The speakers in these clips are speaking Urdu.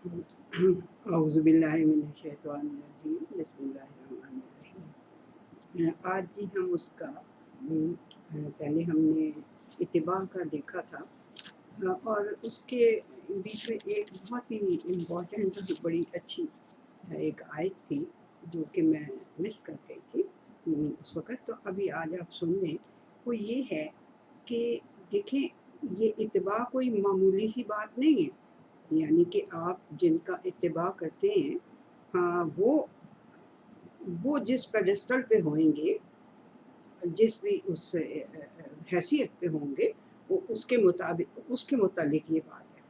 اعوذ باللہ من الشیطان الرجیم بسم اللہ الرحمن الرحیم۔ آج جی ہم اس کا پہلے ہم نے اتباع کا دیکھا تھا، اور اس کے بیچ میں ایک بہت ہی امپورٹنٹ بڑی اچھی ایک آیت تھی جو کہ میں مس کر گئی تھی اس وقت، تو ابھی آج آپ سن لیں۔ وہ یہ ہے کہ دیکھیں، یہ اتباع کوئی معمولی سی بات نہیں ہے، یعنی کہ آپ جن کا اتباع کرتے ہیں وہ جس پیڈسٹل پہ ہوئیں گے، جس بھی اس حیثیت پہ ہوں گے، وہ اس کے متعلق یہ بات ہے۔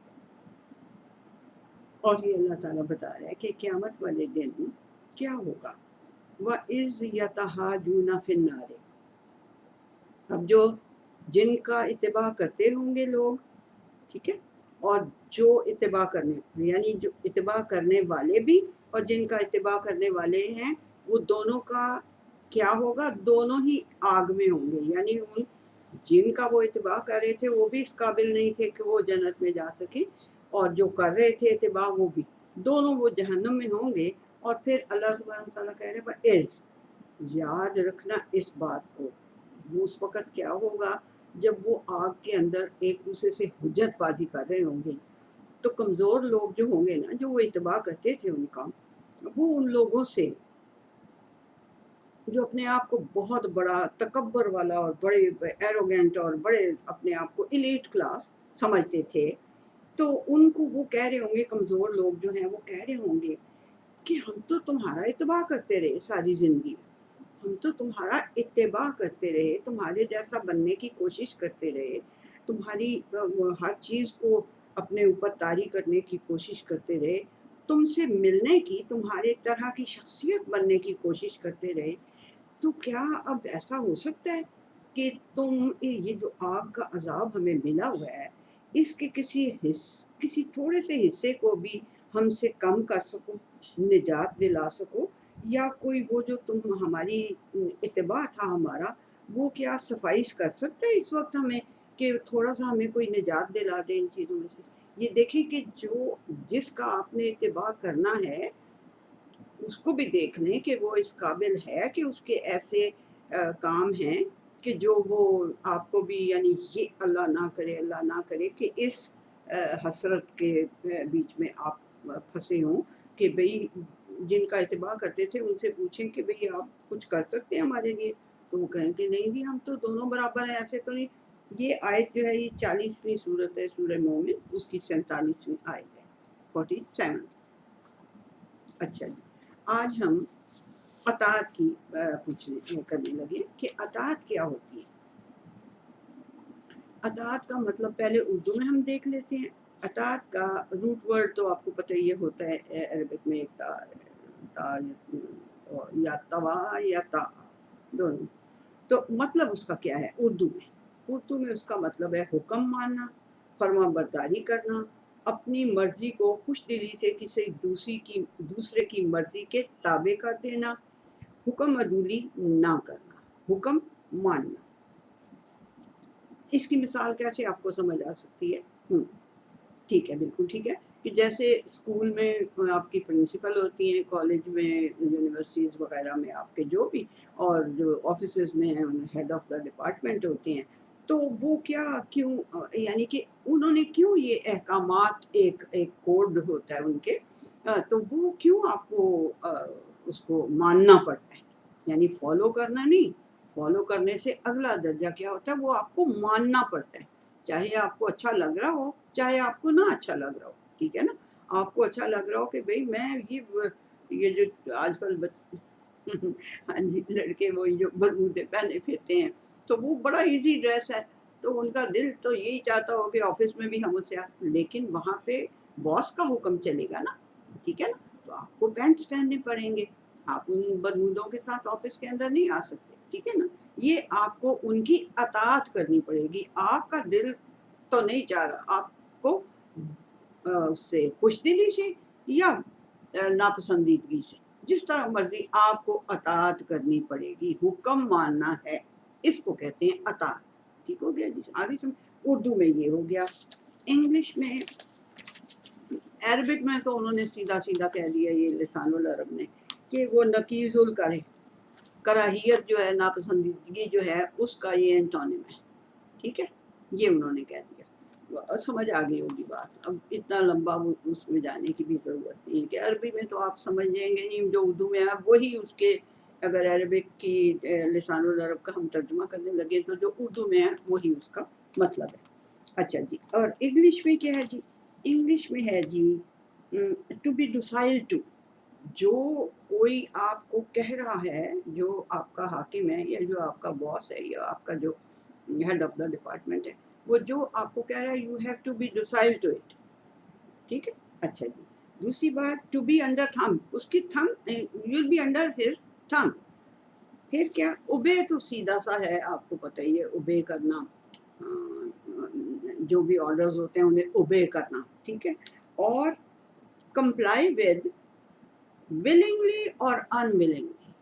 اور یہ اللہ تعالیٰ بتا رہا ہے کہ قیامت والے دن کیا ہوگا، وَإِذْ يَتَحَاجُونَ فِي النَّارِ۔ اب جن کا اتباع کرتے ہوں گے لوگ، ٹھیک ہے، اور جو اتباع کرنے، یعنی جو اتباع کرنے والے بھی اور جن کا اتباع کرنے والے ہیں، وہ دونوں کا کیا ہوگا، دونوں ہی آگ میں ہوں گے۔ یعنی جن کا وہ اتباع کر رہے تھے وہ بھی اس قابل نہیں تھے کہ وہ جنت میں جا سکیں، اور جو کر رہے تھے اتباع وہ بھی، دونوں وہ جہنم میں ہوں گے۔ اور پھر اللہ سبحانہ تعالیٰ کہہ رہے ہیں از، یاد رکھنا اس بات کو، وہ اس وقت کیا ہوگا جب وہ آگ کے اندر ایک دوسرے سے حجت بازی کر رہے ہوں گے۔ تو کمزور لوگ جو ہوں گے نا، جو وہ اتباع کرتے تھے ان کا، وہ ان لوگوں سے جو اپنے آپ کو بہت بڑا تکبر والا اور بڑے ایروگینٹ اور بڑے اپنے آپ کو ایلیٹ کلاس سمجھتے تھے، تو ان کو وہ کہہ رہے ہوں گے، کمزور لوگ جو ہیں وہ کہہ رہے ہوں گے کہ ہم تو تمہارا اتباع کرتے رہے ساری زندگی، ہم تو تمہارا اتباع کرتے رہے، تمہارے جیسا بننے کی کوشش کرتے رہے، تمہاری ہر چیز کو اپنے اوپر طاری کرنے کی کوشش کرتے رہے، تم سے ملنے کی، تمہارے طرح کی شخصیت بننے کی کوشش کرتے رہے۔ تو کیا اب ایسا ہو سکتا ہے کہ تم یہ جو آگ کا عذاب ہمیں ملا ہوا ہے، اس کے کسی تھوڑے سے حصے کو بھی ہم سے کم کر سکو، نجات دلا سکو، یا کوئی وہ جو تم ہماری اتباع تھا ہمارا، وہ کیا صفائش کر سکتا ہے اس وقت ہمیں کہ تھوڑا سا ہمیں کوئی نجات دلا دے ان چیزوں میں سے؟ یہ دیکھیں کہ جس کا آپ نے اتباع کرنا ہے، اس کو بھی دیکھ لیں کہ وہ اس قابل ہے کہ اس کے ایسے کام ہیں کہ جو وہ آپ کو بھی، یعنی یہ اللہ نہ کرے کہ اس حسرت کے بیچ میں آپ پھنسے ہوں کہ بھئی جن کا اتباع کرتے تھے ان سے پوچھیں کہ بھئی آپ کچھ کر سکتے ہیں ہمارے لیے، تو وہ کہیں کہ نہیں جی، ہم تو دونوں برابر ہیں، ایسے تو نہیں۔ یہ آیت جو ہے یہ 40ویں سورت ہے سورہ مومن، اس کی 47ویں آیت ہے، 47۔ اچھا جی، آج ہم اطاعت کی کرنے لگے کہ اطاعت کیا ہوتی ہے۔ اطاعت کا مطلب پہلے اردو میں ہم دیکھ لیتے ہیں۔ اطاعت کا روٹ ورڈ تو آپ کو پتہ ہی ہوتا ہے، عربک میں ایک تا یا توا یا تا، دونوں۔ تو مطلب اس کا کیا ہے اردو میں اس کا مطلب ہے حکم ماننا، فرما برداری کرنا، اپنی مرضی کو خوش دلی سے کسی دوسرے کی مرضی کے تابع کر دینا، حکم عدولی نہ کرنا، حکم ماننا۔ اس کی مثال کیسے آپ کو سمجھ آ سکتی ہے؟ ٹھیک ہے، بالکل ٹھیک ہے، کہ جیسے اسکول میں آپ کی پرنسپل ہوتی ہیں، کالج میں، یونیورسٹیز وغیرہ میں آپ کے جو بھی، اور جو آفیسز میں ہیں ہیڈ آف دا ڈپارٹمنٹ ہوتے ہیں، تو وہ کیوں، یعنی کہ انہوں نے کیوں یہ احکامات، ایک کوڈ ہوتا ہے ان کے، تو وہ کیوں آپ کو اس کو ماننا پڑتا ہے، یعنی فالو کرنا نہیں، فالو کرنے سے اگلا درجہ کیا ہوتا ہے، وہ آپ کو ماننا پڑتا ہے، چاہے آپ کو اچھا لگ رہا ہو، چاہے آپ کو نہ اچھا لگ رہا ہو، ٹھیک ہے نا۔ آپ کو اچھا لگ رہا ہو کہ بھئی میں یہ جو آج کل ہاں جی، لڑکے وہ جو برموڈے پہنے پھرتے ہیں، تو وہ بڑا ایزی ڈریس ہے، تو ان کا دل تو یہی چاہتا ہو کہ آفس میں بھی ہم اسے لیکن وہاں پہ باس کا حکم چلے گا نا، ٹھیک ہے نا، تو آپ کو پینٹس پہننے پڑیں گے، آپ ان برموڈوں کے ساتھ آفس کے اندر نہیں آ سکتے، ٹھیک ہے نا۔ یہ آپ کو ان کی اطاعت کرنی پڑے گی، آپ کا دل تو نہیں چاہ رہا، آپ کو اس سے خوش دلی سے یا ناپسندیدگی سے، جس طرح مرضی آپ کو اطاعت کرنی پڑے گی، حکم ماننا ہے، اس کو کہتے ہیں اطاعت۔ ٹھیک ہو گیا جی، آگے اردو میں یہ ہو گیا۔ انگلش میں عربک میں تو انہوں نے سیدھا سیدھا کہہ دیا یہ لسان العرب نے کہ وہ نقیض الکرہ، کراہیت جو ہے، ناپسندیدگی جو ہے، اس کا یہ اینٹونیم ہے، ٹھیک ہے، یہ انہوں نے کہہ دیا۔ سمجھ آ گئی ہوگی بات، اب اتنا لمبا اس میں جانے کی بھی ضرورت نہیں ہے کہ عربی میں تو آپ سمجھ لیں گے نہیں، جو اردو میں ہے وہی اس کے، اگر عربک کی لسان العرب کا ہم ترجمہ کرنے لگے تو جو اردو میں ہے وہی اس کا مطلب ہے۔ اچھا جی، اور انگلش میں کیا ہے جی؟ انگلش میں ہے جی ٹو بی ڈوسائل ٹو، جو کوئی آپ کو کہہ رہا ہے، جو آپ کا حاکم ہے یا جو آپ کا باس ہے یا آپ کا جو ہیڈ آف دا ڈپارٹمنٹ ہے، وہ جو آپ کو کہہ رہا ہے you have to be docile to it, ٹھیک ہے۔ اچھا جی، دوسری بات ٹو بی انڈر تھم، اس کی them, you will be under his them. پھر کیا؟ اوبے تو سیدھا سا ہے، آپ کو پتہ ہی ہے اوبے کرنا، جو بھی آرڈرز ہوتے ہیں انہیں اوبے کرنا، ٹھیک ہے۔ اور کمپلائی ود ولنگلی اور انولنگلی،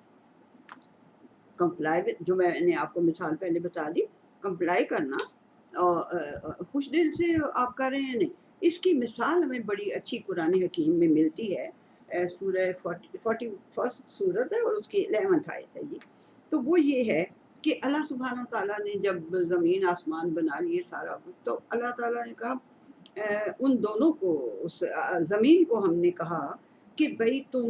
کمپلائی ود، جو میں نے آپ کو مثال پہلے بتا دی، کمپلائی کرنا خوش دل سے آپ کر رہے ہیں نہیں، اس کی مثال ہمیں بڑی اچھی قرآن حکیم میں ملتی ہے، سورہ 41 سورت ہے اور اس کی 11 آیت ہے جی۔ تو وہ یہ ہے کہ اللہ سبحانہ تعالیٰ نے جب زمین آسمان بنا لیے سارا کچھ، تو اللہ تعالیٰ نے کہا ان دونوں کو، اس زمین کو ہم نے کہا کہ بھئی تم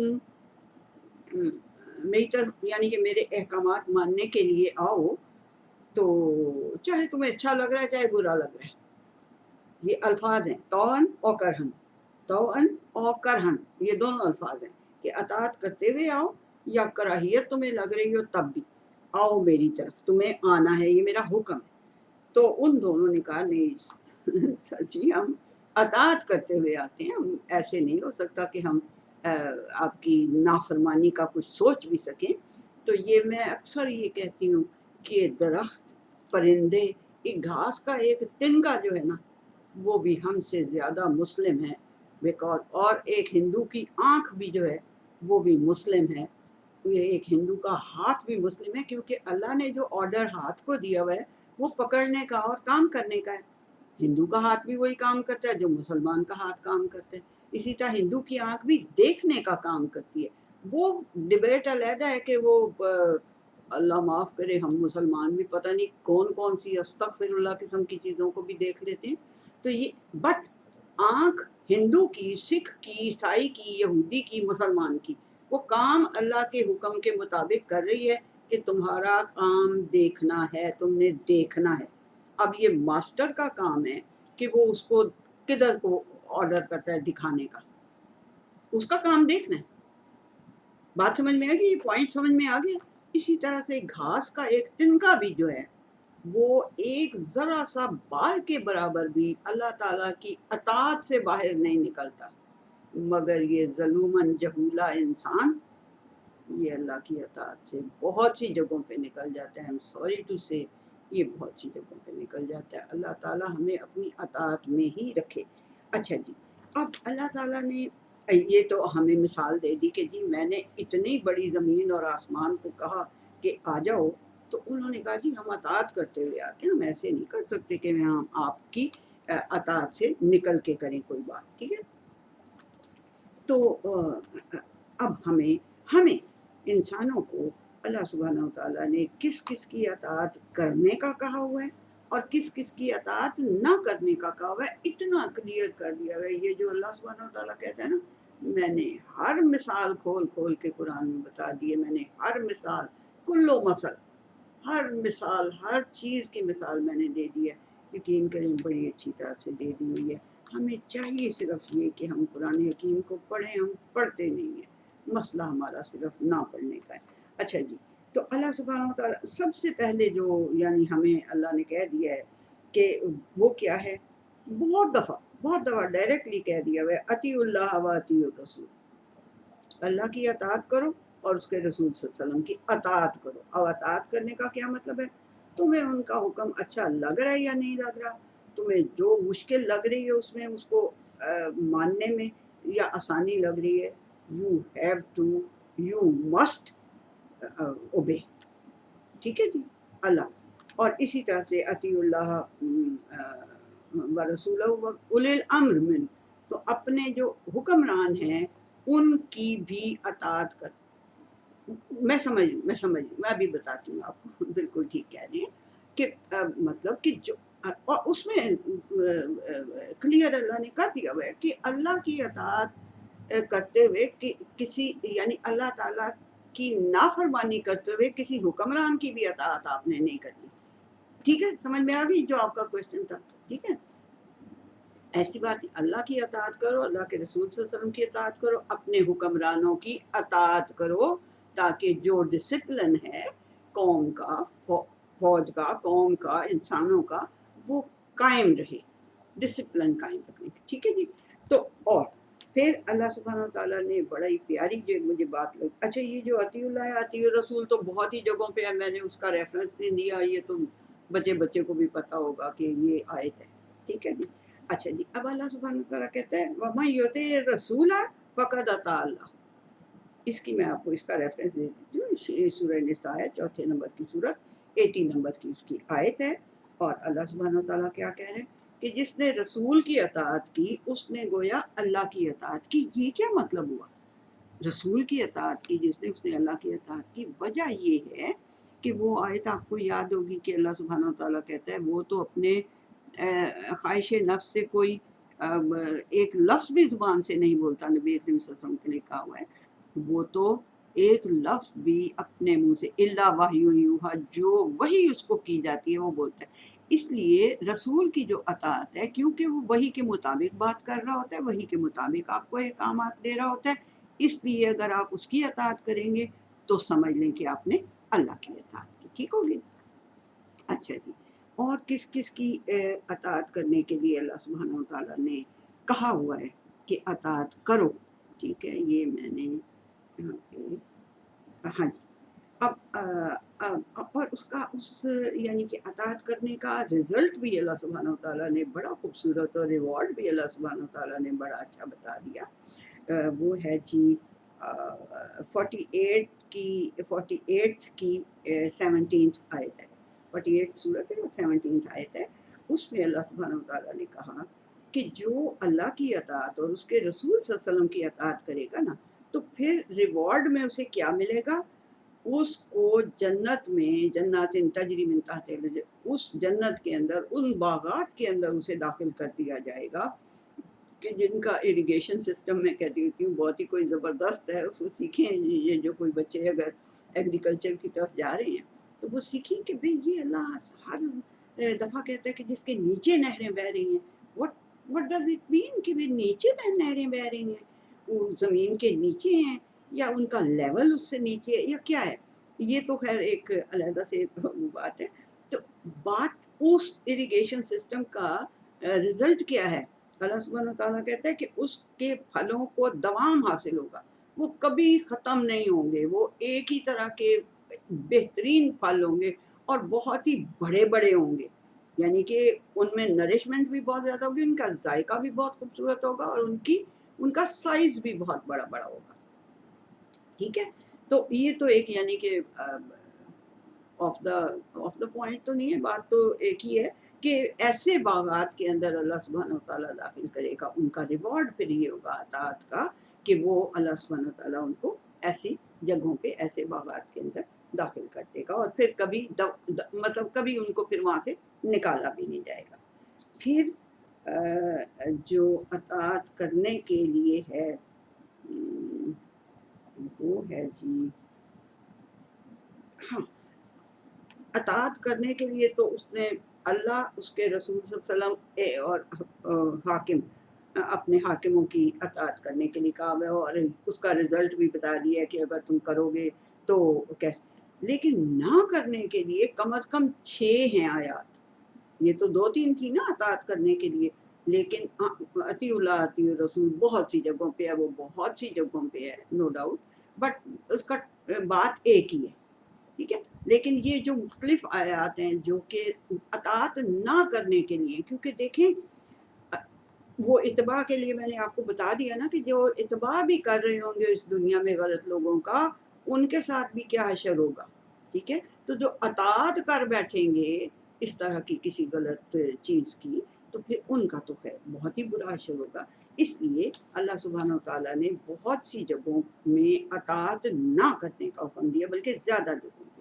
میری طرف، یعنی کہ میرے احکامات ماننے کے لیے آؤ، تو چاہے تمہیں اچھا لگ رہا ہے چاہے برا لگ رہا ہے، یہ الفاظ ہیں توأن اور کرہن، توأن اور کرہن، یہ دونوں الفاظ ہیں کہ اطاعت کرتے ہوئے آؤ یا کراہیت تمہیں لگ رہی ہو تب بھی آؤ میری طرف، تمہیں آنا ہے، یہ میرا حکم ہے۔ تو ان دونوں نے کہا نہیں سچی ہم اطاعت کرتے ہوئے آتے ہیں، ہم ایسے نہیں ہو سکتا کہ ہم آپ کی نافرمانی کا کچھ سوچ بھی سکیں۔ تو یہ میں اکثر یہ کہتی ہوں کہ درخت، پرندے، ایک گھاس کا ایک تنکا جو ہے نا، وہ بھی ہم سے زیادہ مسلم ہے، بیکاز اور ایک ہندو کی آنکھ بھی جو ہے وہ بھی مسلم ہے، یہ ایک ہندو کا ہاتھ بھی مسلم ہے، کیونکہ اللہ نے جو آرڈر ہاتھ کو دیا ہوا ہے وہ پکڑنے کا اور کام کرنے کا ہے۔ ہندو کا ہاتھ بھی وہی کام کرتا ہے جو مسلمان کا ہاتھ کام کرتا ہے، اسی طرح ہندو کی آنکھ بھی دیکھنے کا کام کرتی ہے۔ وہ ڈبیٹ علیحدہ ہے کہ وہ اللہ معاف کرے، ہم مسلمان بھی پتہ نہیں کون کون سی استغفر اللہ قسم کی چیزوں کو بھی دیکھ لیتے ہیں۔ تو یہ بٹ آنکھ ہندو کی، سکھ کی، عیسائی کی، یہودی کی، مسلمان کی، وہ کام اللہ کے حکم کے مطابق کر رہی ہے کہ تمہارا کام دیکھنا ہے، تم نے دیکھنا ہے۔ اب یہ ماسٹر کا کام ہے کہ وہ اس کو کدھر کو آرڈر کرتا ہے دکھانے کا، اس کا کام دیکھنا ہے۔ بات سمجھ میں آ گئی؟ یہ پوائنٹ سمجھ میں آ گیا؟ اسی طرح سے گھاس کا ایک تنکا بھی جو ہے وہ ایک ذرا سا بال کے برابر بھی اللہ تعالیٰ کی اطاعت سے باہر نہیں نکلتا، مگر یہ ظلوماً جہولا انسان یہ اللہ کی اطاعت سے بہت سی جگہوں پہ نکل جاتا ہے۔ سوری ٹو سے، یہ بہت سی جگہوں پہ نکل جاتا ہے۔ اللہ تعالیٰ ہمیں اپنی اطاعت میں ہی رکھے۔ اچھا جی، اب اللہ تعالیٰ نے یہ تو ہمیں مثال دے دی کہ جی میں نے اتنی بڑی زمین اور آسمان کو کہا کہ آ جاؤ، تو انہوں نے کہا جی ہم اطاعت کرتے ہوئے آتے ہیں، ہم ایسے نہیں کر سکتے کہ ہم آپ کی اطاعت سے نکل کے کریں کوئی بات، ٹھیک ہے۔ تو اب ہمیں انسانوں کو اللہ سبحانہ وتعالیٰ نے کس کس کی اطاعت کرنے کا کہا ہوا ہے اور کس کس کی اطاعت نہ کرنے کا کہا ہوا ہے، اتنا کلیئر کر دیا ہوا ہے۔ یہ جو اللہ سبحانہ وتعالیٰ کہتا ہے نا، میں نے ہر مثال کھول کھول کے قرآن میں بتا دی ہے، میں نے ہر مثال، کلو مثل، ہر مثال، ہر چیز کی مثال میں نے دے دی ہے، یقین کریں بڑی اچھی طرح سے دے دی ہوئی ہے۔ ہمیں چاہیے صرف یہ کہ ہم قرآن حکیم کو پڑھیں، ہم پڑھتے نہیں ہیں، مسئلہ ہمارا صرف نہ پڑھنے کا ہے۔ اچھا جی، تو اللہ سبحانہ وتعالیٰ سب سے پہلے جو یعنی ہمیں اللہ نے کہہ دیا ہے کہ وہ کیا ہے، بہت دفعہ ڈائریکٹلی کہہ دیا ہوا ہے، اطیعوا اللہ و اطیعوا الرسول، اللہ کی اطاعت کرو اور اس کے رسول صلی اللہ علیہ وسلم کی اطاعت کرو۔ اور اطاعت کرنے کا کیا مطلب ہے؟ تمہیں ان کا حکم اچھا لگ رہا ہے یا نہیں لگ رہا، تمہیں جو مشکل لگ رہی ہے اس میں اس کو ماننے میں یا آسانی لگ رہی ہے، you have to, you must obey, ٹھیک ہے جی، اللہ۔ اور اسی طرح سے اطیعوا اللہ و رسولہ و اولی الامر من، تو اپنے جو حکمران ہیں ان کی بھی اطاعت کر. میں ابھی بتاتی ہوں آپ کو. بالکل ٹھیک کہہ رہی ہیں کہ مطلب کہ جو اور اس میں کلیئر اللہ نے کر دیا ہوا ہے کہ اللہ کی اطاعت کرتے ہوئے کسی یعنی اللہ تعالیٰ کی نافرمانی کرتے ہوئے کسی حکمران کی بھی اطاعت آپ نے نہیں کرنی. ٹھیک ہے, سمجھ میں آ گئی جو آپ کا کوشچن تھا. ٹھیک ہے, ایسی بات نہیں, اللہ کی اطاعت کرو, اللہ کے رسول صلی اللہ علیہ وسلم کی اطاعت کرو, اپنے حکمرانوں کی اطاعت کرو, تاکہ جو ڈسپلن ہے قوم کا, فوج کا, قوم کا, انسانوں کا, وہ قائم رہے, ڈسپلن قائم رکھنے. ٹھیک ہے جی. تو اور پھر اللہ سبحانہ تعالیٰ نے بڑا ہی پیاری جو مجھے بات لگی. اچھا, یہ جو اطیع اللہ ہے, اطیع الرسول تو بہت ہی جگہوں پہ ہے, میں نے اس کا ریفرنس نہیں دیا, یہ تو بچے کو بھی پتہ ہوگا کہ یہ آیت ہے. ٹھیک ہے جی. اچھا جی, اب اللہ سبحانہ تعالیٰ کہتا ہے وَمَن يُطِعِ الرَّسُولَ فَقَدْ أَطَاعَ اللَّهَ. اس کی میں آپ کو اس کا ریفرنس دے دیتی ہوں. سورہ نساء ہے, 4 نمبر کی سورت, 80 نمبر کی اس کی آیت ہے. اور اللہ سبحانہ تعالیٰ کیا کہہ رہے ہیں کہ جس نے رسول کی اطاعت کی اس نے گویا اللہ کی اطاعت کی. یہ کیا مطلب ہوا؟ رسول کی اطاعت کی جس نے, اس نے اللہ کی اطاعت کی. وجہ یہ ہے کہ وہ آیت آپ کو یاد ہوگی کہ اللہ سبحانہ تعالیٰ کہتا ہے وہ تو اپنے خواہش نفس سے کوئی ایک لفظ بھی زبان سے نہیں بولتا. نبی اکرم صلی اللہ علیہ وسلم کے لیے کہا ہوا ہے وہ تو ایک لفظ بھی اپنے منہ سے الا وحی یوحی, جو وحی اس کو کی جاتی ہے وہ بولتا ہے. اس لیے رسول کی جو اطاعت ہے, کیونکہ وہ وحی کے مطابق بات کر رہا ہوتا ہے, وحی کے مطابق آپ کو احکامات دے رہا ہوتا ہے, اس لیے اگر آپ اس کی اطاعت کریں گے تو سمجھ لیں کہ آپ نے اللہ کی اطاعت کی. ٹھیک ہوگی. اچھا جی, اور کس کس کی اطاعت کرنے کے لیے اللہ سبحانہ و تعالیٰ نے کہا ہوا ہے کہ اطاعت کرو. ٹھیک ہے, یہ میں نے یہاں پہ, ہاں جی. اب اور اس یعنی کہ اطاعت کرنے کا رزلٹ بھی اللہ سبحانہ و تعالیٰ نے بڑا خوبصورت, اور ریوارڈ بھی اللہ سبحانہ و تعالیٰ نے بڑا اچھا بتا دیا. وہ ہے جی 48 کی 17 آیت ہے. 48 سورت ہے اور 17 آیت ہے. اس میں اللہ سبحانہ و تعالیٰ نے کہا کہ جو اللہ کی اطاعت اور اس کے رسول صلی اللہ علیہ وسلم کی اطاعت کرے گا نا, تو پھر ریوارڈ میں اسے کیا ملے گا؟ اس کو جنت میں, جنات تجری من تحت الانہار, اس جنت کے اندر, ان باغات کے اندر اسے داخل کر دیا جائے گا کہ جن کا اریگیشن سسٹم میں کہتی ہوتی ہوں بہت ہی کوئی زبردست ہے. اس کو سیکھیں, یہ جو کوئی بچے اگر ایگریکلچر کی طرف جا رہے ہیں تو وہ سیکھیں کہ بھئی یہ اللہ ہر دفعہ کہتا ہے کہ جس کے نیچے نہریں بہہ رہی ہیں. what does it mean کہ بھی نیچے نہریں بہہ رہی ہیں؟ وہ زمین کے نیچے ہیں یا ان کا لیول اس سے نیچے ہے یا کیا ہے؟ یہ تو خیر ایک علیحدہ سے بات ہے. تو بات اس اریگیشن سسٹم کا رزلٹ کیا ہے؟ اللہ سبحانہ و تعالیٰ کہتا ہے کہ اس کے پھلوں کو دوام حاصل ہوگا, وہ کبھی ختم نہیں ہوں گے, وہ ایک ہی طرح کے بہترین پھل ہوں گے اور بہت ہی بڑے بڑے ہوں گے. یعنی کہ ان میں نرشمنٹ بھی بہت زیادہ ہوگی, ان کا ذائقہ بھی بہت خوبصورت ہوگا, اور ان کا سائز بھی بہت بڑا بڑا ہوگا. ٹھیک ہے, تو یہ تو ایک یعنی کہ آف دا پوائنٹ تو نہیں ہے, بات تو ایک ہی ہے کہ ایسے باغات کے اندر اللہ سبحانہ و تعالیٰ داخل کرے گا. ان کا ریوارڈ پھر یہ ہوگا اطاعت کا کہ وہ اللہ سبحانہ و تعالیٰ ان کو ایسی جگہوں پہ, ایسے باغات کے اندر داخل کر دے گا, اور پھر کبھی مطلب کبھی ان کو پھر وہاں سے نکالا بھی نہیں جائے گا. پھر جو اطاعت کرنے کے لیے ہے وہ ہے جی, ہاں, اطاعت کرنے کے لیے تو اس نے اللہ, اس کے رسول صلی اللہ علیہ وسلم اور حاکم, اپنے حاکموں کی اطاعت کرنے کے لیے کہا ہے, اور اس کا رزلٹ بھی بتا دیا ہے کہ اگر تم کرو گے تو کیسے. لیکن نہ کرنے کے لیے کم از کم 6 ہیں آیات. یہ تو 2-3 تھی نا اطاعت کرنے کے لیے, لیکن اطیع اللہ اطیع الرسول بہت سی جگہوں پہ ہے, وہ بہت سی جگہوں پہ ہے نو ڈاؤٹ, بٹ اس کا بات ایک ہی ہے. ٹھیک ہے, لیکن یہ جو مختلف آیات ہیں جو کہ اطاعت نہ کرنے کے لیے, کیونکہ دیکھیں وہ اتباع کے لیے میں نے آپ کو بتا دیا نا کہ جو اتباع بھی کر رہے ہوں گے اس دنیا میں غلط لوگوں کا, ان کے ساتھ بھی کیا حشر ہوگا. ٹھیک ہے, تو جو اطاعت کر بیٹھیں گے اس طرح کی کسی غلط چیز کی, تو پھر ان کا تو خیر بہت ہی برا حشر ہوگا۔ اس لیے اللہ سبحانہ وتعالیٰ نے بہت سی جگہوں میں اطاعت نہ کرنے کا حکم دیا، بلکہ زیادہ جگہوں پہ۔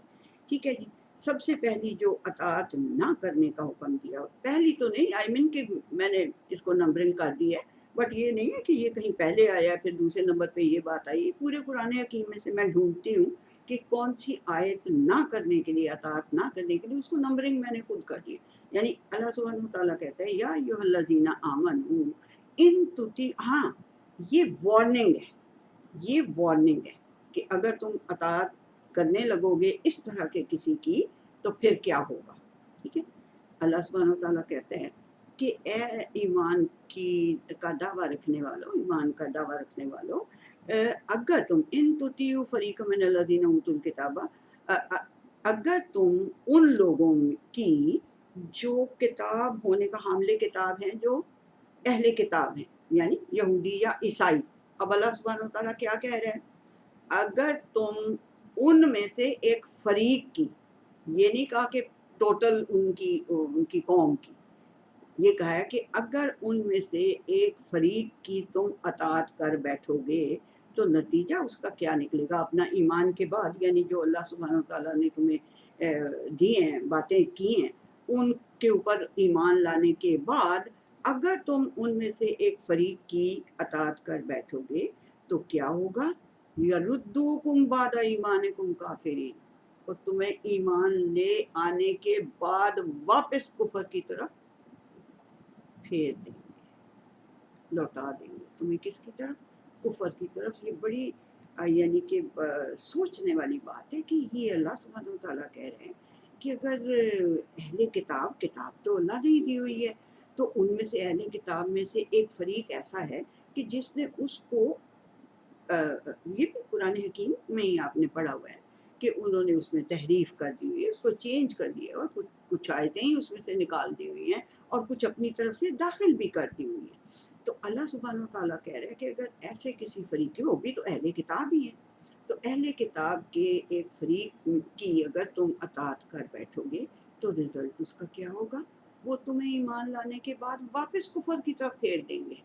ٹھیک ہے جی، سب سے پہلی جو اطاعت نہ کرنے کا حکم دیا، پہلی تو نہیں، آئی مین کہ میں نے اس کو نمبرنگ کر دی ہے، بٹ یہ نہیں ہے کہ یہ کہیں پہلے آیا پھر دوسرے نمبر پہ یہ بات آئی۔ پورے قرآن حکیم میں سے میں ڈھونڈتی ہوں کہ کون سی آیت نہ کرنے کے لیے، اطاعت نہ کرنے کے لیے، اس کو نمبرنگ میں نے خود کر دی۔ یعنی اللہ سبحانہ وتعالیٰ کہتا ہے یا ایھا الذین آمنوا ان تطیع، ہاں یہ وارننگ ہے، یہ وارننگ ہے کہ اگر تم اطاعت کرنے لگو گے اس طرح کے کسی کی تو پھر کیا ہوگا۔ ٹھیک ہے، اللہ سبحانہ وتعالیٰ کہتے ہیں کہ اے ایمان کا دعویٰ رکھنے والوں، ایمان کا دعویٰ رکھنے والوں، اگر تم ان تطیعوا فریقا من الذین اوتوا الکتاب، اگر تم ان لوگوں کی جو کتاب ہونے کا حامل کتاب ہیں، جو اہل کتاب ہیں، یعنی یہودی یا عیسائی۔ اب اللہ سبحانہ وتعالیٰ کیا کہہ رہے ہیں؟ اگر تم ان میں سے ایک فریق کی، یہ نہیں کہا کہ ٹوٹل ان کی قوم کی، یہ کہا ہے کہ اگر ان میں سے ایک فریق کی تم اطاعت کر بیٹھو گے تو نتیجہ اس کا کیا نکلے گا اپنا ایمان کے بعد، یعنی جو اللہ سبحانہ وتعالیٰ نے تمہیں دی ہیں، باتیں کی ہیں، ان کے اوپر ایمان لانے کے بعد اگر تم ان میں سے ایک فریق کی اطاعت کر بیٹھو گے تو کیا ہوگا؟ یردوکم بعد ایمانکم کافرین، اور تمہیں ایمان لے آنے کے بعد واپس کفر کی طرف پھیر دیں گے، لوٹا دیں گے تمہیں کس کی طرف؟ کفر کی طرف۔ یہ بڑی یعنی کہ سوچنے والی بات ہے کہ یہ اللہ سبحانہ وتعالیٰ کہہ رہے ہیں کہ اگر اہل کتاب تو اللہ نے ہی دی ہوئی ہے، تو ان میں سے اہل کتاب میں سے ایک فریق ایسا ہے کہ جس نے اس کو، یہ بھی قرآن حکیم میں ہی آپ نے پڑھا ہوا ہے کہ انہوں نے اس میں تحریف کر دی ہوئی ہے، اس کو چینج کر دیا ہے، اور کچھ آیتیں ہی اس میں سے نکال دی ہوئی ہیں اور کچھ اپنی طرف سے داخل بھی کر دی ہوئی ہے۔ تو اللہ سبحانہ وتعالیٰ کہہ رہے ہیں کہ اگر ایسے کسی فریق کے، وہ بھی تو اہل کتاب ہی ہیں، تو اہل کتاب کے ایک فریق کی اگر تم اطاعت کر بیٹھو گے تو رزلٹ اس کا کیا ہوگا؟ وہ تمہیں ایمان لانے کے بعد واپس کفر کی طرف پھیر دیں گے۔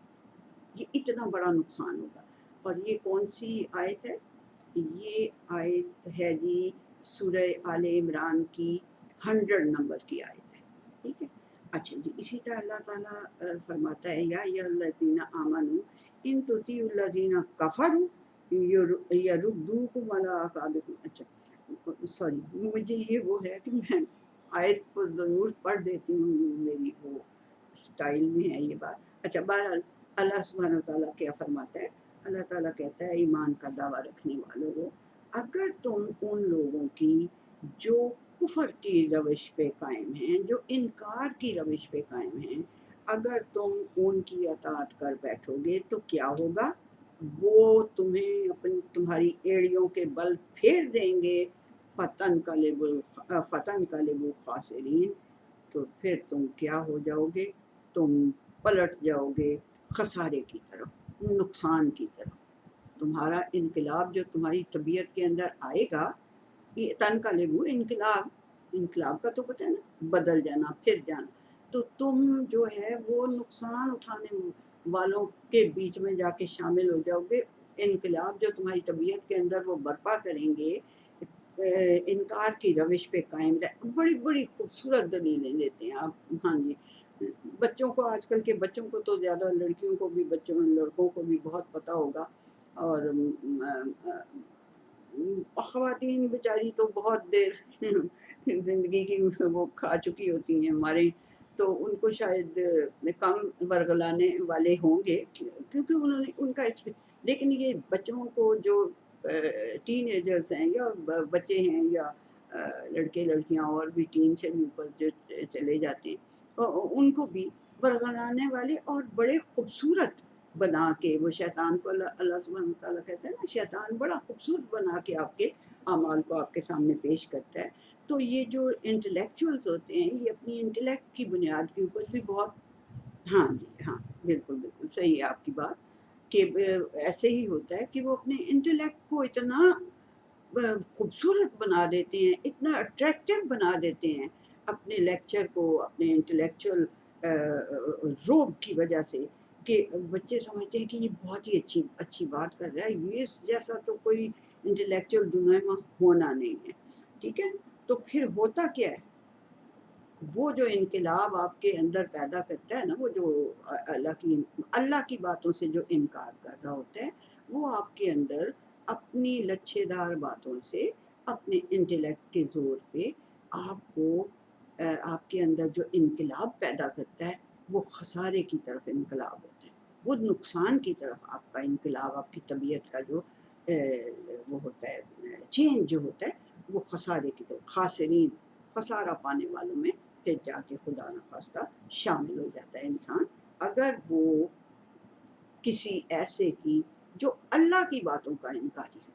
یہ اتنا بڑا نقصان ہوگا۔ اور یہ کون سی آیت ہے؟ یہ آیت ہے جی سورہ آل عمران کی 100 نمبر کی آیت ہے۔ ٹھیک ہے، اچھا جی، اسی طرح اللہ تعالیٰ فرماتا ہے یا ایھا الذین آمنوا ان تطیعوا الذین کفروا یردوکم علی اعقابکم۔ اچھا سوری، مجھے یہ وہ ہے کہ میں آیت کو ضرور پڑھ دیتی ہوں، میری وہ سٹائل میں ہے یہ بات۔ اچھا، بہرحال اللہ سبحانہ تعالیٰ کیا فرماتا ہے؟ اللہ تعالیٰ کہتا ہے ایمان کا دعویٰ رکھنے والوں کو، اگر تم ان لوگوں کی جو کفر کی روش پہ قائم ہیں، جو انکار کی روش پہ قائم ہیں، اگر تم ان کی اطاعت کر بیٹھو گے تو کیا ہوگا؟ وہ تمہاری ایڑیوں کے بل پھیر دیں گے، فتنقلبوا خاسرین، تو پھر تم کیا ہو جاؤ گے؟ تم پلٹ جاؤ گے خسارے کی طرف، نقصان کی طرف۔ تمہارا انقلاب جو تمہاری طبیعت کے اندر آئے گا، یہ تنقلبوا، انقلاب کا تو پتہ ہے نا، بدل جانا، پھر جانا، تو تم جو ہے وہ نقصان اٹھانے والوں کے بیچ میں جا کے شامل ہو جاؤ گے۔ انقلاب جو تمہاری طبیعت کے اندر وہ برپا کریں گے، انکار کی روش پہ قائم رہ، بڑی بڑی خوبصورت دلیلیں دیتے ہیں آپ۔ ہاں جی، بچوں کو، آج کل کے بچوں کو تو زیادہ، لڑکیوں کو بھی، لڑکوں کو بھی بہت پتہ ہوگا، اور خواتین بیچاری تو بہت دیر زندگی کی وہ کھا چکی ہوتی ہیں ہمارے، تو ان کو شاید کم ورغلانے والے ہوں گے کیونکہ انہوں نے ان کا لیکن یہ بچوں کو جو ٹین ایجرز ہیں یا بچے ہیں یا لڑکے لڑکیاں اور بھی ٹین سے بھی اوپر جو چلے جاتے ہیں، ان کو بھی ورغلانے والے اور بڑے خوبصورت بنا کے، وہ شیطان کو اللہ سبحانہ وتعالیٰ کہتا ہے نا، شیطان بڑا خوبصورت بنا کے آپ کے اعمال کو آپ کے سامنے پیش کرتا ہے۔ تو یہ جو انٹلیکچوئلز ہوتے ہیں، یہ اپنی انٹلیکٹ کی بنیاد کے اوپر بھی بہت، ہاں جی ہاں، بالکل بالکل صحیح ہے آپ کی بات، کہ ایسے ہی ہوتا ہے کہ وہ اپنے انٹلیکٹ کو اتنا خوبصورت بنا دیتے ہیں، اتنا اٹریکٹیو بنا دیتے ہیں اپنے لیکچر کو، اپنے انٹلیکچوئل روب کی وجہ سے کہ بچے سمجھتے ہیں کہ یہ بہت ہی اچھی بات کر رہا ہے، یہ اس جیسا تو کوئی انٹلیکچوئل دنیا میں ہونا نہیں ہے، ٹھیک ہے۔ تو پھر ہوتا کیا ہے، وہ جو انقلاب آپ کے اندر پیدا کرتا ہے نا، وہ جو اللہ کی باتوں سے جو انکار کر رہا ہوتا ہے، وہ آپ کے اندر اپنی لچھے دار باتوں سے، اپنے انٹلیکٹ کے زور پہ آپ کو آپ کے اندر جو انقلاب پیدا کرتا ہے، وہ خسارے کی طرف انقلاب ہوتا ہے، وہ نقصان کی طرف آپ کا انقلاب، آپ کی طبیعت کا جو وہ ہوتا ہے چینج جو ہوتا ہے، وہ خسارے کی طرف، خاسرین، خسارہ پانے والوں میں پھر جا کے خدا نخواستہ شامل ہو جاتا ہے انسان، اگر وہ کسی ایسے کی جو اللہ کی باتوں کا انکاری ہو،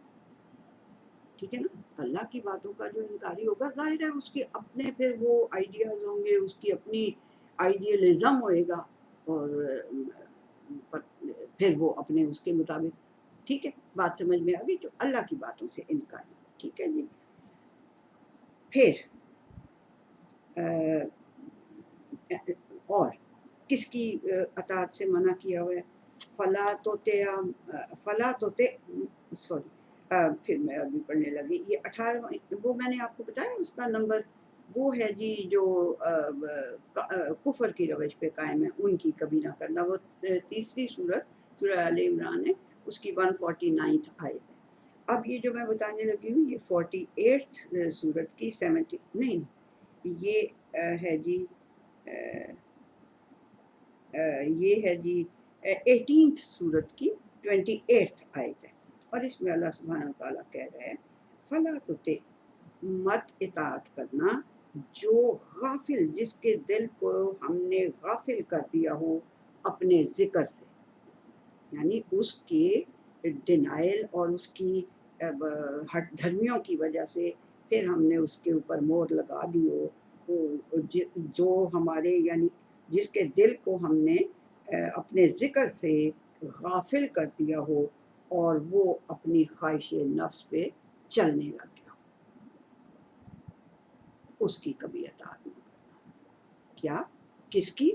ٹھیک ہے نا۔ اللہ کی باتوں کا جو انکاری ہوگا، ظاہر ہے اس کے اپنے پھر وہ آئیڈیاز ہوں گے، اس کی اپنی آئیڈیالزم ہوئے گا، اور پھر وہ اپنے اس کے مطابق، ٹھیک ہے، بات سمجھ میں آ گئی، جو اللہ کی باتوں سے انکاری، ٹھیک ہے جی۔ پھر اور کس کی اطاعت سے منع کیا ہوا ہے؟ سوری، پھر میں ابھی پڑھنے لگی، یہ 18 وہ میں نے آپ کو بتایا اس کا نمبر، وہ ہے جی جو کفر کی روش پہ قائم ہے، ان کی کبھی نہ کرنا، وہ تیسری سورت سورہ آل عمران ہے، اس کی 149 آیت ہے۔ اب یہ جو میں بتانے لگی ہوں، یہ 48 سورت کی 70 نہیں، یہ ہے جی یہ ہے جی 18 سورت کی 28 آیت ہے، اور اس میں اللہ سبحانہ وتعالیٰ کہہ رہے ہیں فَلَا تُطِعْ، مت اطاعت کرنا، جو غافل، جس کے دل کو ہم نے غافل کر دیا ہو اپنے ذکر سے، یعنی اس کے ڈینائل اور اس کی ہٹ دھرمیوں کی وجہ سے پھر ہم نے اس کے اوپر مور لگا دی ہو، جو ہمارے یعنی جس کے دل کو ہم نے اپنے ذکر سے غافل کر دیا ہو، اور وہ اپنی خواہش نفس پہ چلنے لگ گیا، اس کی کبھی اطاعت نہ کرنا۔ کیا؟ کس کی؟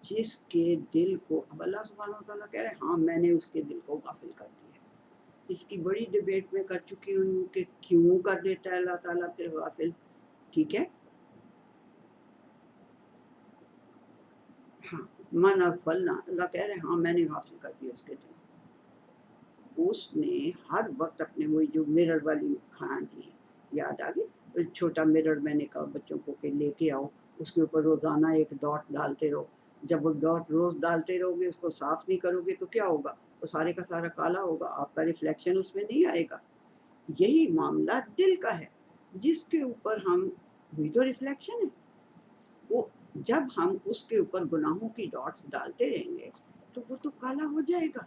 جس کے دل کو، اب اللہ سبحانہ وتعالیٰ کہہ رہے ہیں ہاں میں نے اس کے دل کو غافل کر دیا۔ اس کی بڑی ڈیبیٹ میں کر چکی ہوں کہ کیوں کر دیتا ہے اللہ تعالیٰ پھر غافل، ٹھیک ہے۔ ہاں، من اغفلنا، اللہ کہہ رہے ہیں ہاں میں نے غافل کر دیا اس کے دل کو۔ اس نے ہر وقت اپنے وہی جو مرر والی، ہاں جی یاد آ گئی، چھوٹا مرر میں نے کہا بچوں کو کہ لے کے آؤ، اس کے اوپر روزانہ ایک ڈاٹ ڈالتے رہو، جب وہ ڈاٹ روز ڈالتے رہو گے، اس کو صاف نہیں کرو گے تو کیا ہوگا، وہ سارے کا سارا کالا ہوگا، آپ کا ریفلیکشن اس میں نہیں آئے گا۔ یہی معاملہ دل کا ہے، جس کے اوپر ہم، وہی تو ریفلیکشن ہے، وہ جب ہم اس کے اوپر گناہوں کی ڈاٹس ڈالتے رہیں گے تو وہ تو کالا ہو جائے گا،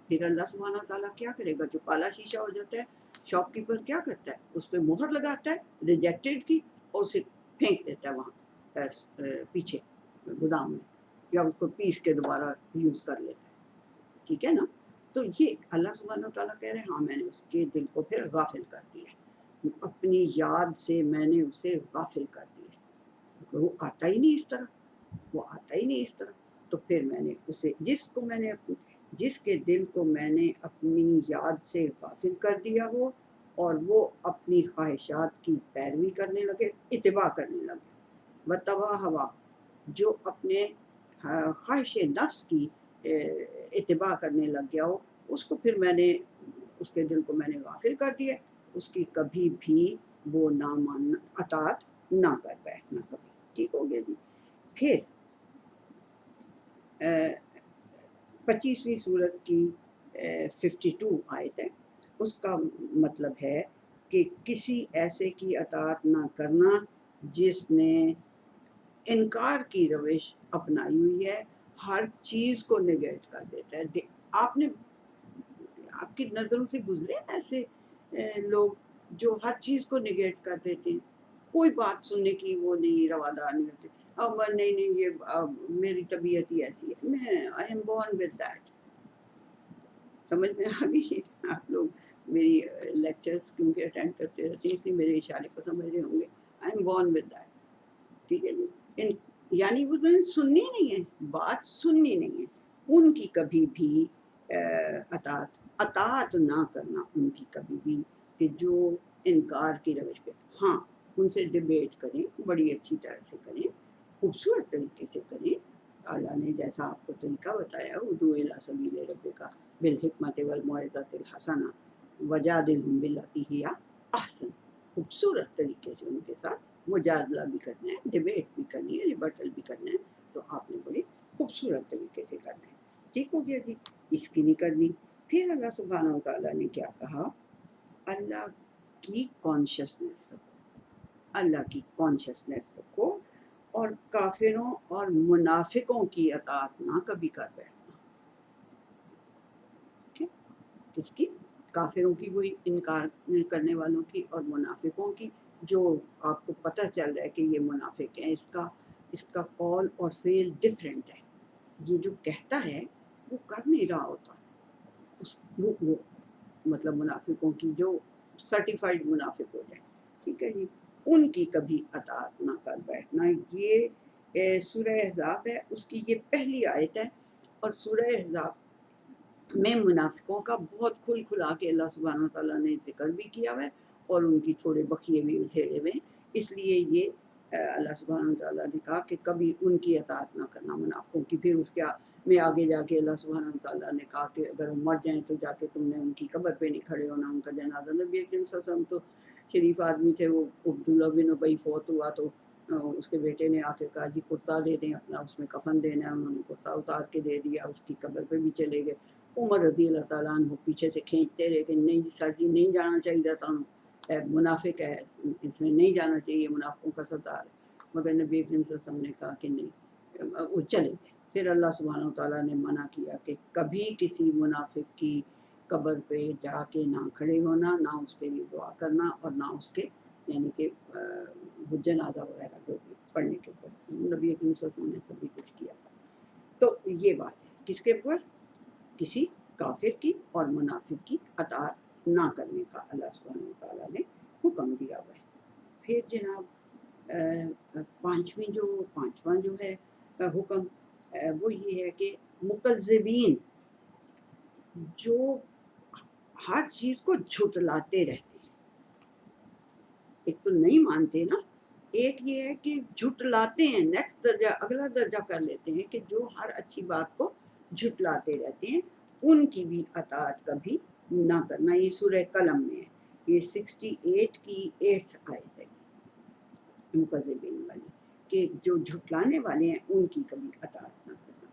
پھر اللہ سبحانہ تعالیٰ کیا کرے گا؟ جو کالا شیشہ ہو جاتا ہے، شاپ کیپر کیا کرتا ہے؟ اس پہ مہر لگاتا ہے ریجیکٹڈ کی، اور اسے پھینک دیتا ہے وہاں پیچھے گودام میں، یا اس کو پیس کے دوبارہ یوز کر لیتا ہے، ٹھیک ہے نا۔ تو یہ اللہ سبحانہ تعالیٰ کہہ رہے ہیں ہاں میں نے اس کے دل کو پھر غافل کر دیا، اپنی یاد سے میں نے اسے غافل کر دیا، کیونکہ وہ آتا ہی نہیں اس طرح، وہ آتا ہی نہیں اس طرح، تو پھر میں نے اسے، جس کے دل کو میں نے اپنی یاد سے غافل کر دیا ہو، اور وہ اپنی خواہشات کی پیروی کرنے لگے، اتباع کرنے لگے، بتوا ہوا، جو اپنے خواہش نفس کی اتباع کرنے لگ گیا ہو، اس کو پھر میں نے، اس کے دل کو میں نے غافل کر دیا، اس کی کبھی بھی وہ نہ ماننا، اطاعت نہ کر بیٹھنا کبھی، ٹھیک ہو گیا جی۔ پھر 25ویں سورت کی 52 آیت ہے، اس کا مطلب ہے کہ کسی ایسے کی اطاعت نہ کرنا جس نے انکار کی روش اپنائی ہوئی ہے، ہر چیز کو نگیٹ کر دیتا ہے۔ آپ نے، آپ کی نظروں سے گزرے ایسے لوگ جو ہر چیز کو نگیٹ کر دیتے ہیں، کوئی بات سننے کی وہ نہیں، روادار نہیں ہوتے، اب نہیں یہ میری طبیعت ہی ایسی ہے، میں I am born with that, سمجھ میں آ گئی؟ آپ لوگ میری لیکچرز کیونکہ اٹینڈ کرتے رہتے ہیں، اس لیے میرے اشارے کو سمجھ رہے ہوں گے، I am born with that, ٹھیک ہے جی۔ یعنی وہ سننی نہیں ہے، بات سننی نہیں ہے، ان کی کبھی بھی اطاعت نہ کرنا ان کی کبھی بھی، کہ جو انکار کی روش پہ، ہاں ان سے ڈبیٹ کریں، بڑی اچھی طرح سے کریں، خوبصورت طریقے سے کریں، اللہ نے جیسا آپ کو طریقہ بتایا، ادعو الی سبیل ربک بالحکمت والموعظۃ الحسنہ وجادلہم باللتی ہی احسن، خوبصورت طریقے سے ان کے ساتھ مجادلہ بھی کرنا ہے، ڈبیٹ بھی کرنی ہے، ریبٹل بھی کرنا ہے، تو آپ نے بڑی خوبصورت طریقے سے کرنا ہے، ٹھیک ہو گیا جی، اس کی نہیں کرنی۔ پھر اللہ سبحانہ و تعالیٰ نے کیا کہا، اللہ کی کانشیسنیس رکھو، اللہ کی کانشیسنیس رکھو، اور کافروں اور منافقوں کی اطاعت نہ کبھی کر بیٹھنا، ٹھیک؟ کس کی؟ کافروں کی، وہی انکار کرنے والوں کی، اور منافقوں کی، جو آپ کو پتہ چل رہا ہے کہ یہ منافق ہیں، اس کا قول اور فعل ڈفرینٹ ہے، یہ جو کہتا ہے وہ کر نہیں رہا ہوتا، وہ مطلب منافقوں کی جو سرٹیفائڈ منافق ہو جائے، ٹھیک ہے جی، ان کی کبھی اطاعت نہ کر بیٹھنا۔ یہ سورہ احزاب ہے، اس کی یہ پہلی آیت ہے، اور سورہ احزاب میں منافقوں کا بہت کھل کھلا کے اللہ سبحانہ و تعالیٰ نے ذکر بھی کیا ہوا ہے، اور ان کی تھوڑے بخیے بھی ادھیڑے ہوئے ہیں، اس لیے یہ اللہ سبحانہ و تعالیٰ نے کہا کہ کبھی ان کی اطاعت نہ کرنا منافقوں کی۔ پھر اس کے میں آگے جا کے اللہ سبحانہ و تعالیٰ نے کہا کہ اگر وہ مر جائیں تو جا کے تم نے ان کی قبر پہ نہیں کھڑے ہونا، ان کا جنازہ۔ نبی اکرم صلی اللہ علیہ وسلم تو شریف آدمی تھے، وہ عبداللہ بن ابی فوت ہوا تو اس کے بیٹے نے آ کے کہا جی کرتا دے دیں اپنا، اس میں کفن دینا ہے، انہوں نے کرتا اتار کے دے دیا، اس کی قبر پہ بھی چلے گئے۔ عمر رضی اللہ تعالیٰ عنہ پیچھے سے کھینچتے رہے کہ نہیں سر جی نہیں جانا چاہیے تھا، منافق ہے، اس میں نہیں جانا چاہیے، منافقوں کا سردار ہے، مگر نبی اکرم صلی اللہ علیہ وسلم نے کہا کہ نہیں، وہ چلے گئے۔ پھر اللہ سبحانہ وتعالیٰ نے منع کیا کہ کبھی کسی منافق کی قبر پہ جا کے نہ کھڑے ہونا، نہ اس کے لیے دعا کرنا، اور نہ اس کے یعنی کہ جنازہ وغیرہ جو بھی پڑھنے کے اوپر نبی اکرم صلی اللہ علیہ وسلم نے سبھی کچھ کیا تھا۔ تو یہ بات ہے کس کے اوپر؟ کسی کافر کی اور منافق کی اطاعت نہ کرنے کا اللہ سبحانہ وتعالیٰ نے حکم دیا ہوا ہے۔ پھر جناب پانچواں جو ہے حکم، وہ یہ ہے کہ مکذبین، جو ہر چیز کو جھٹلاتے رہتے ہیں، ایک تو نہیں مانتے نا، ایک یہ ہے کہ جھٹلاتے ہیں، نیکسٹ درجہ اگلا درجہ کر لیتے ہیں کہ جو ہر اچھی بات کو جھٹلاتے رہتے ہیں، ان کی بھی اطاعت کبھی نہ کرنا۔ یہ سورہ قلم میں ہے، یہ 68 کی 8 آیت ہے مکذبین والی، کہ جو جھٹلانے والے ہیں ان کی کبھی اطاعت نہ کرنا۔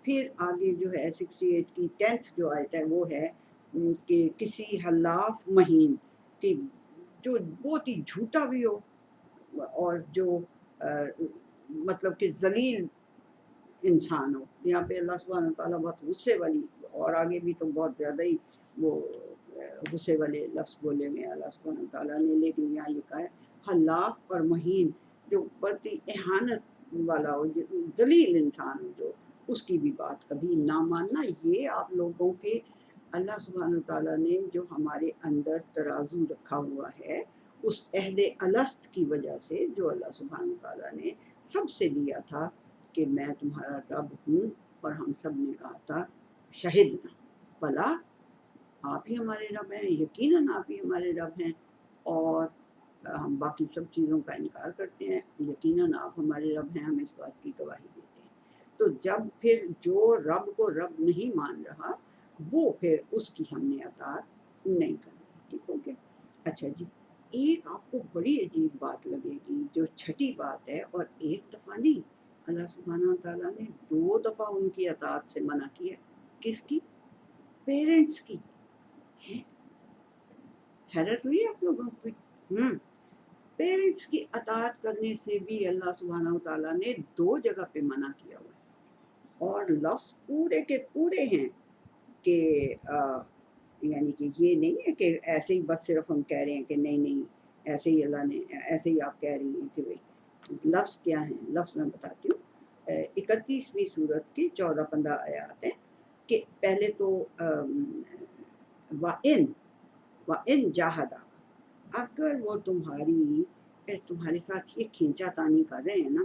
پھر آگے جو ہے 68 کی 10 جو آیت ہے وہ ہے کہ کسی حلاف مہین، کہ جو بہت ہی جھوٹا بھی ہو، اور جو مطلب کہ ذلیل انسان ہو۔ یہاں پہ اللہ سبحانہ تعالیٰ بہت غصے والی، اور آگے بھی تو بہت زیادہ ہی وہ غصے والے لفظ بولے ہوئے ہیں اللہ سبحانہ تعالیٰ نے، لیکن یہاں یہ کہا ہے حلاف اور مہین، جو بہت ہی اہانت والا ہو، جو ذلیل انسان ہو، جو اس کی بھی بات کبھی نہ ماننا۔ یہ آپ لوگوں کے اللہ سبحانہ تعالیٰ نے جو ہمارے اندر ترازو رکھا ہوا ہے، اس عہد الست کی وجہ سے، جو اللہ سبحانہ تعالیٰ نے سب سے لیا تھا کہ میں تمہارا رب ہوں، اور ہم سب نے کہا تھا شہدنا، بلا آپ ہی ہمارے رب ہیں، یقیناً آپ ہی ہمارے رب ہیں، اور ہم باقی سب چیزوں کا انکار کرتے ہیں، یقیناً آپ ہمارے رب ہیں، ہم اس بات کی گواہی دیتے ہیں۔ تو جب پھر جو رب کو رب نہیں مان رہا، وہ پھر اس کی ہم نے اطاعت نہیں کرنی، ٹھیک ہو گیا۔ اچھا جی، ایک آپ کو بڑی عجیب بات لگے گی، جو چھٹی بات ہے، اور ایک دفعہ نہیں، اللہ سبحانہ تعالیٰ نے 2 دفعہ ان کی اطاعت سے منع کیا۔ کس کی؟ پیرنٹس کی۔ حیرت ہوئی آپ لوگوں کو؟ پیرنٹس کی اطاعت کرنے سے بھی اللہ سبحانہ تعالیٰ نے 2 جگہ پہ منع کیا ہوا ہے، اور لفظ پورے کے پورے ہیں کہ یعنی کہ یہ نہیں ہے کہ ایسے ہی بس صرف ہم کہہ رہے ہیں کہ نہیں ایسے ہی اللہ نے، ایسے ہی آپ کہہ رہی ہیں کہ بھائی لفظ کیا ہیں۔ لفظ میں بتاتی ہوں، 31ویں سورت کی 14-15 آیات ہیں، کہ پہلے تو وَإِن جَاهَدَاكَ، اگر وہ تمہارے ساتھ یہ کھینچا تانی کر رہے ہیں نا،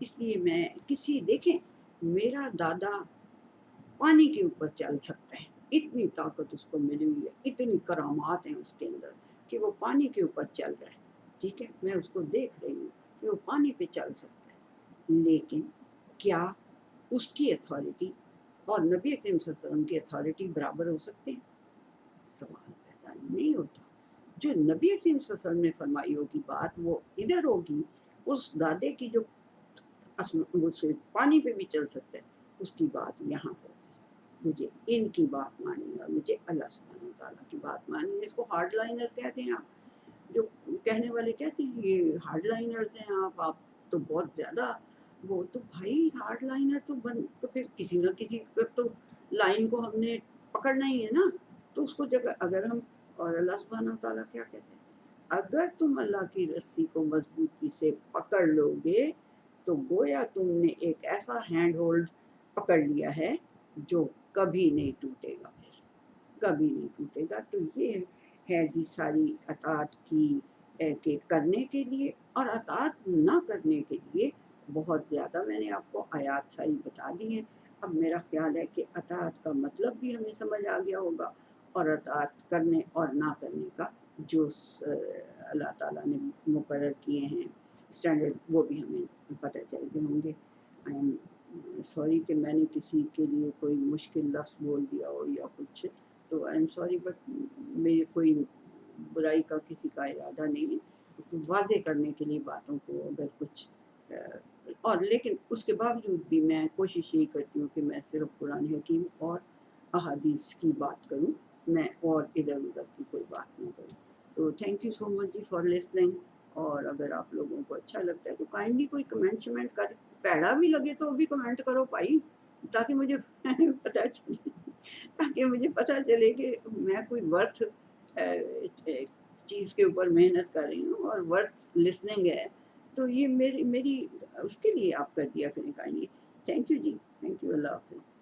اس لیے میں دیکھیں میرا دادا پانی کے اوپر چل سکتا ہے، اتنی طاقت اس کو ملی ہوئی ہے، اتنی کرامات ہیں اس کے اندر کہ وہ پانی کے اوپر چل رہا ہے، ٹھیک ہے، میں اس کو دیکھ رہی ہوں کہ وہ پانی پہ چل سکتا ہے، لیکن کیا اس کی اتھارٹی اور نبی کریم صلی اللہ علیہ وسلم کی اتھارٹی برابر ہو سکتے ہیں؟ سوال پیدا نہیں ہوتا۔ جو نبی کریم صلی اللہ علیہ وسلم نے فرمائی ہوگی بات وہ ادھر ہوگی، اس دادے کی جو وہ پانی پہ بھی چل سکتا ہے اس کی بات یہاں ہوگی۔ مجھے ان کی بات ماننی ہے اور مجھے اللہ سبحانہ وتعالیٰ کی بات ماننی ہے۔ اس کو ہارڈ لائنر کہتے ہیں آپ، جو کہنے والے کہتے ہیں یہ ہارڈ لائنرز ہیں آپ تو بہت زیادہ وہ تو بھائی ہارڈ لائنر تو پھر کسی نہ کسی تو لائن کو ہم نے پکڑنا ہی ہے نا، تو اس کو جگہ اگر ہم اور اللہ سبحانہ وتعالیٰ کیا کہتے ہیں، اگر تم اللہ کی رسی کو مضبوطی سے پکڑ لو گے تو گویا تم نے ایک ایسا ہینڈ ہولڈ پکڑ لیا ہے جو کبھی نہیں ٹوٹے گا، پھر کبھی نہیں ٹوٹے گا۔ تو یہ ہے جی ساری اطاعت کی کہ کرنے کے لیے اور اطاعت نہ کرنے کے لیے بہت زیادہ میں نے آپ کو آیات ساری بتا دی ہیں۔ اب میرا خیال ہے کہ اطاعت کا مطلب بھی ہمیں سمجھ آ گیا ہوگا، اور اطاعت کرنے اور نہ کرنے کا جو اللہ تعالیٰ نے مقرر کیے ہیں اسٹینڈرڈ وہ بھی ہمیں پتہ چل گئے ہوں گے۔ آئی ایم سوری کہ میں نے کسی کے لیے کوئی مشکل لفظ بول دیا ہو یا کچھ، تو آئی ایم سوری، بٹ میری کوئی برائی کا کسی کا ارادہ نہیں ہے، واضح کرنے کے لیے باتوں کو اگر کچھ اور لیکن اس کے باوجود بھی میں کوشش یہی کرتی ہوں کہ میں صرف قرآن حکیم اور احادیث کی بات کروں، میں اور ادھر ادھر کی کوئی بات نہیں کروں۔ تو تھینک یو سو مچ جی فار لسننگ، اور اگر آپ لوگوں کو اچھا لگتا ہے تو کائنڈلی کوئی کمنٹ شمنٹ کر، پیڑا بھی لگے تو بھی کمنٹ کرو بھائی، تاکہ مجھے پتہ چلے، تاکہ مجھے پتہ چلے کہ میں کوئی ورتھ چیز کے اوپر محنت کر رہی ہوں اور ورتھ لسننگ ہے، تو یہ میری اس کے لیے آپ کر دیا کریں کائنڈلی۔ تھینک یو جی، تھینک یو، اللہ حافظ۔